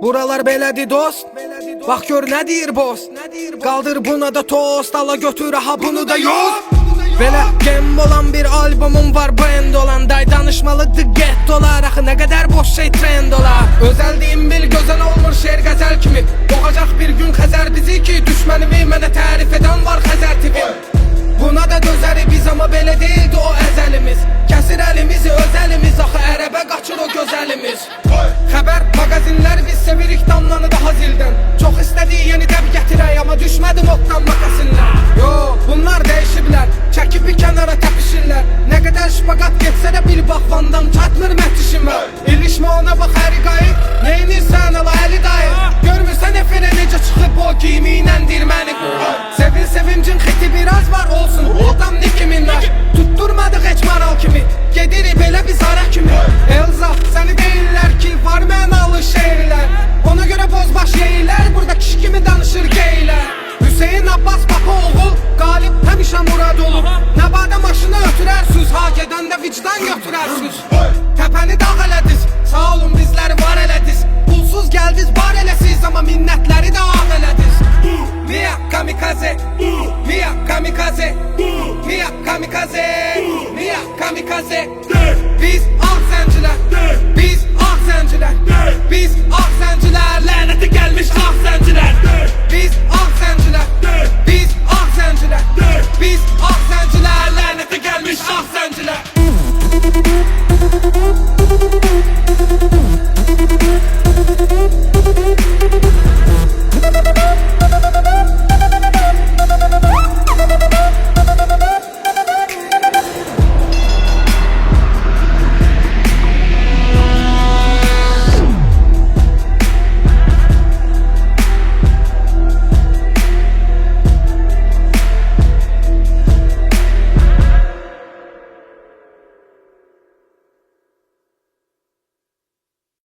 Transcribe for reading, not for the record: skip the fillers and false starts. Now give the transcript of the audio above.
Buralar belədi dost. Bax gör nə deyir boss. Qaldır buna da tost, ala götür aha bunu da yoz. Belə gem olan bir albumum var, brand olan. Day danışmalıdır get dolar. Axı nə qədər boş şey trend olar. Özəldiyim bil gözəl olmur şeir qəzəl kimi. Boğacaq bir gün Xəzər bizi ki, düşmənimi mənə tərif edən var Xəzər TV. Buna da dözəri biz ama belə deyildi o əzəlimiz. Kəsir əlimizi öz əlimiz, axı ərəbə qaçır o gözəlimiz. Xəbər magazinlər biz sevirik damlanı daha zildən. Çox istədiyi yeni dəb gətirək amma düşmədim oqdan makasinlər. Yo, bunlar dəyişiblər, çəkib bir kənara təpişirlər. Nə qədər şpaqat getsə də bir bax Vandan çatmır mətişimə. İlişmə ona bax əri qayıq, neynirsən ala əli dayı. Görmürsən efirə necə çıxıb o giyimiylə dirməni. Sevin sevincin xiti biraz var olsun, otam Nicki Minaj. Tutturmadıq heç maral kimi, gedirik belə biz ara kimi. Elza, səni deyirlər ki, var mənalı şeirlər. Ona görə bozbaş yeyirlər, burada kişi kimi danışır geylər. Hüseyin Abbas Papa oğul, qalib həmişə murad olur. Nəbada maşını ötürərsiniz, ha gedəndə vicdan götürərsiniz. Təpəni dağ elədiz, sağ olun bizləri var elədiz. Pulsuz gəldiz, bar eləsiz, amma minnətləri də ağ elədiz. Mia kamikaze, Mia kamikaze, Mia kamikaze, Mia kamikaze. Biz ağ zəncilər, biz ağ zəncilər, biz ağ zəncilər.